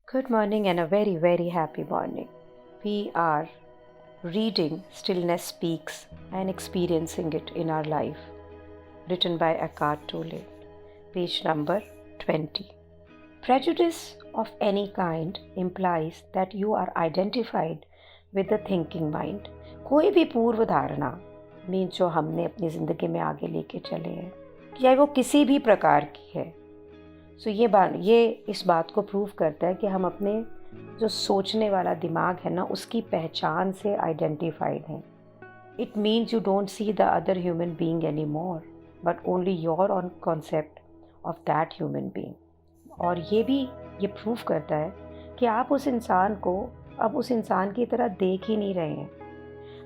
Good morning and a very, very happy morning. We are reading Stillness Speaks and experiencing it in our life, written by Eckhart Tolle, page number 20. Prejudice of any kind implies that you are identified with the thinking mind. कोई भी पूर्व धारणा mean जो हमने अपनी ज़िंदगी में आगे लेके चले हैं, चाहे वो किसी भी प्रकार की है, सो ये इस बात को प्रूव करता है कि हम अपने जो सोचने वाला दिमाग है ना, उसकी पहचान से आइडेंटिफाइड हैं. It means you don't see the other human being any more but only your on concept of that human being. और ये प्रूव करता है कि आप उस इंसान को अब उस इंसान की तरह देख ही नहीं रहे हैं.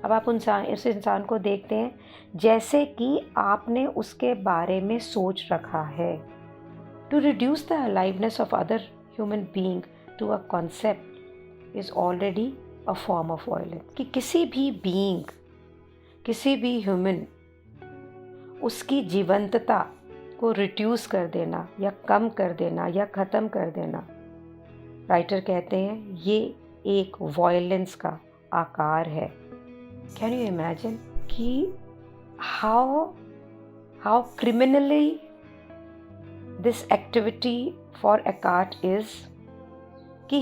अब आप उस इंसान को देखते हैं जैसे कि आपने उसके बारे में सोच रखा है. To reduce the aliveness of other human being to a concept is already a form of violence. कि किसी भी being, किसी भी human, उसकी जीवंतता को reduce कर देना या कम कर देना या ख़त्म कर देना, राइटर कहते हैं ये एक violence का आकार है. Can you imagine कि how criminally this activity for Eckhart is कि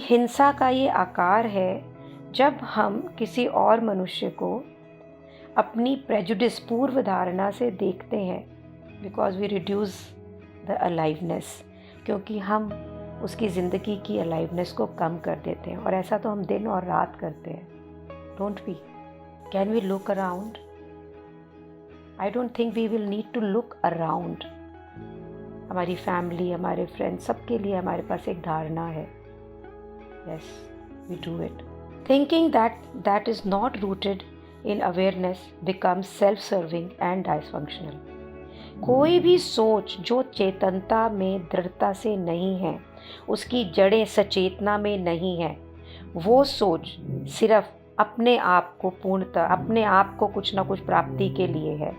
हिंसा का ये आकार है जब हम किसी और मनुष्य को अपनी प्रेजुडिस पूर्व धारणा से देखते हैं, because we reduce the aliveness, क्योंकि हम उसकी ज़िंदगी की अलाइवनेस को कम कर देते हैं. और ऐसा तो हम दिन और रात करते हैं, don't we? Can we look around? I don't think we will need to look around. हमारी फैमिली, हमारे फ्रेंड्स, सबके लिए हमारे पास एक धारणा है. Yes, we do it. Thinking that is not rooted in awareness becomes self serving and dysfunctional. कोई भी सोच जो चेतनता में दृढ़ता से नहीं है, उसकी जड़ें सचेतना में नहीं है, वो सोच सिर्फ अपने आप को कुछ ना कुछ प्राप्ति के लिए है.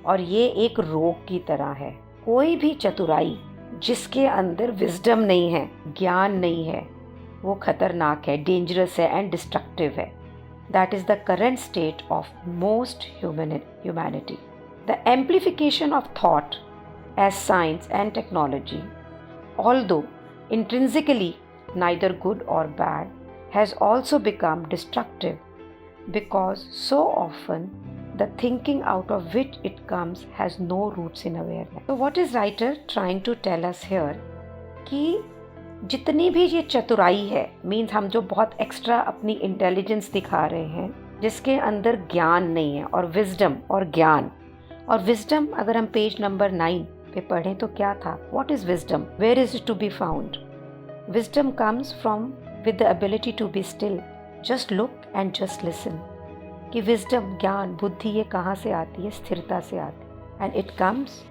और ये एक रोग की तरह है. कोई भी चतुराई जिसके अंदर विजडम नहीं है, ज्ञान नहीं है, वो खतरनाक है, डेंजरस है एंड डिस्ट्रक्टिव है. That is the current state of most humanity. The amplification of thought as science and technology, although intrinsically neither good or bad, has also become destructive because so often the thinking out of which it comes has no roots in awareness. So what is writer trying to tell us here? कि जितनी भी ये चतुराई है, means हम जो बहुत extra अपनी इंटेलिजेंस दिखा रहे हैं, जिसके अंदर ज्ञान नहीं है, और विजडम और ज्ञान. और विजडम अगर हम पेज नंबर 9 पे पढ़ें तो क्या था? What is wisdom? Where is it to be found? Wisdom comes from with the ability to be still. Just look and just listen. कि विजडम, ज्ञान, बुद्धि ये कहाँ से आती है? स्थिरता से आती है. एंड इट कम्स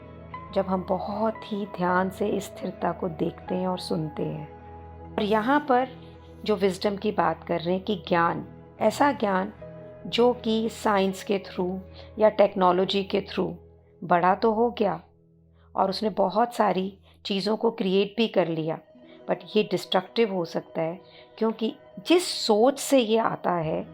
जब हम बहुत ही ध्यान से इस स्थिरता को देखते हैं और सुनते हैं. और यहाँ पर जो विजडम की बात कर रहे हैं कि ज्ञान, ऐसा ज्ञान जो कि साइंस के थ्रू या टेक्नोलॉजी के थ्रू बड़ा तो हो गया और उसने बहुत सारी चीज़ों को क्रिएट भी कर लिया, बट ये डिस्ट्रक्टिव हो सकता है. क्योंकि जिस सोच से ये आता है,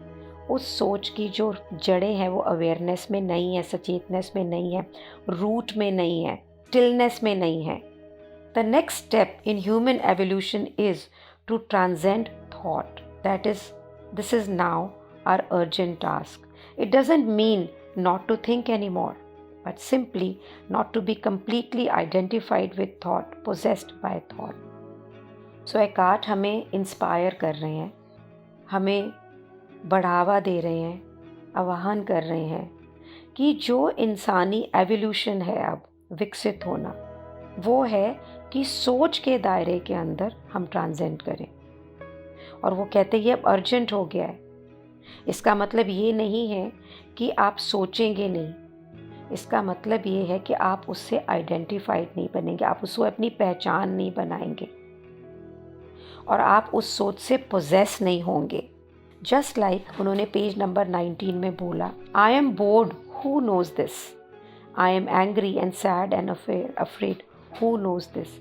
उस सोच की जो जड़ें हैं वो अवेयरनेस में नहीं है, सचेतनेस में नहीं है, रूट में नहीं है, स्टिलनेस में नहीं है. The next step in human evolution is to transcend thought. This is now our urgent task. It doesn't mean not to think any more, but simply not to be completely identified with thought, possessed by thought. So Eckhart हमें inspire कर रहे हैं, हमें बढ़ावा दे रहे हैं, आह्वान कर रहे हैं कि जो इंसानी एवोल्यूशन है, अब विकसित होना, वो है कि सोच के दायरे के अंदर हम ट्रांसेंड करें. और वो कहते हैं ये अब अर्जेंट हो गया है. इसका मतलब ये नहीं है कि आप सोचेंगे नहीं, इसका मतलब ये है कि आप उससे आइडेंटिफाइड नहीं बनेंगे, आप उसको अपनी पहचान नहीं बनाएंगे और आप उस सोच से पोजेस नहीं होंगे. जस्ट लाइक उन्होंने पेज नंबर 19 में बोला, I am bored, who knows this? I am angry and sad and afraid, who knows this?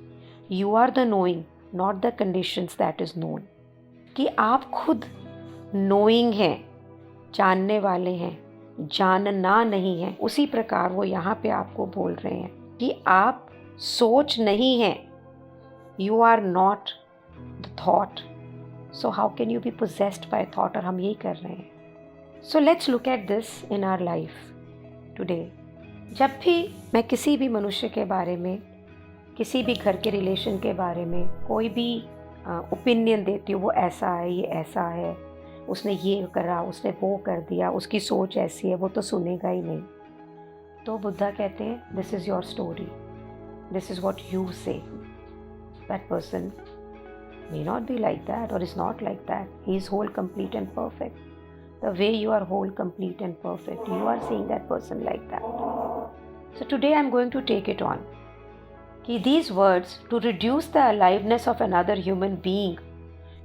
You are the knowing. not the conditions that is known. कि आप खुद knowing हैं, जानने वाले हैं, जानना नहीं है। उसी प्रकार वो यहाँ पे आपको बोल रहे हैं कि आप सोच नहीं हैं, you are not the thought. So how can you be possessed by thought? और हम यही कर रहे हैं. So let's look at this in our life today. जब भी मैं किसी भी मनुष्य के बारे में, किसी भी घर के रिलेशन के बारे में कोई भी ओपिनियन देती हूँ, वो ऐसा है, ये ऐसा है, उसने ये करा, उसने वो कर दिया, उसकी सोच ऐसी है, वो तो सुनेगा ही नहीं. तो बुद्धा कहते हैं this is your story, this is what you say. That person may not be like that or is not like that. He is whole, complete and perfect. The way you are whole, complete and perfect, you are seeing that person like that. So today I am going to take it on. Ki these words, to reduce the aliveness of another human being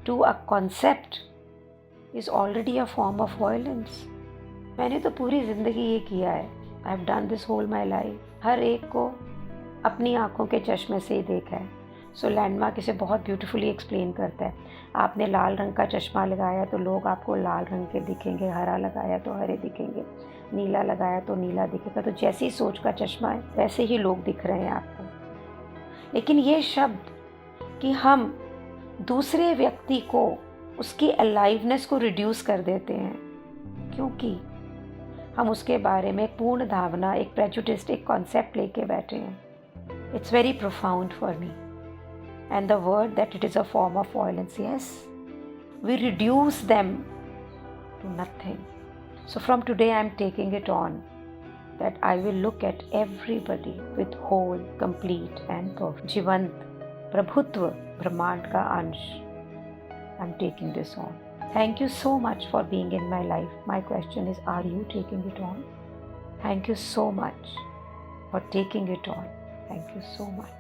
to a concept, is already a form of violence. मैंने तो पूरी ज़िंदगी ये किया है. I have done this whole my life. हर एक को अपनी आँखों के चश्मे से ही देखा है. सो लैंडमार्क इसे बहुत ब्यूटीफुली एक्सप्लेन करता है. आपने लाल रंग का चश्मा लगाया तो लोग आपको लाल रंग के दिखेंगे, हरा लगाया तो हरे दिखेंगे, नीला लगाया तो नीला दिखेगा. तो जैसी सोच का चश्मा है वैसे ही लोग दिख रहे हैं आपको. लेकिन ये शब्द कि हम दूसरे व्यक्ति को, उसकी अलाइवनेस को रिड्यूस कर देते हैं क्योंकि हम उसके बारे में एक पूर्ण धारणा, एक प्रेजुडिस, एक कॉन्सेप्ट लेके बैठे हैं. It's very profound for me. And the word that it is a form of violence, yes, we reduce them to nothing. So from today I am taking it on that I will look at everybody with whole, complete and perfect. जीवंत प्रभुत्व ब्रह्मांड का अंश. I am taking this on. Thank you so much for being in my life. My question is, are you taking it on? Thank you so much for taking it on. Thank you so much.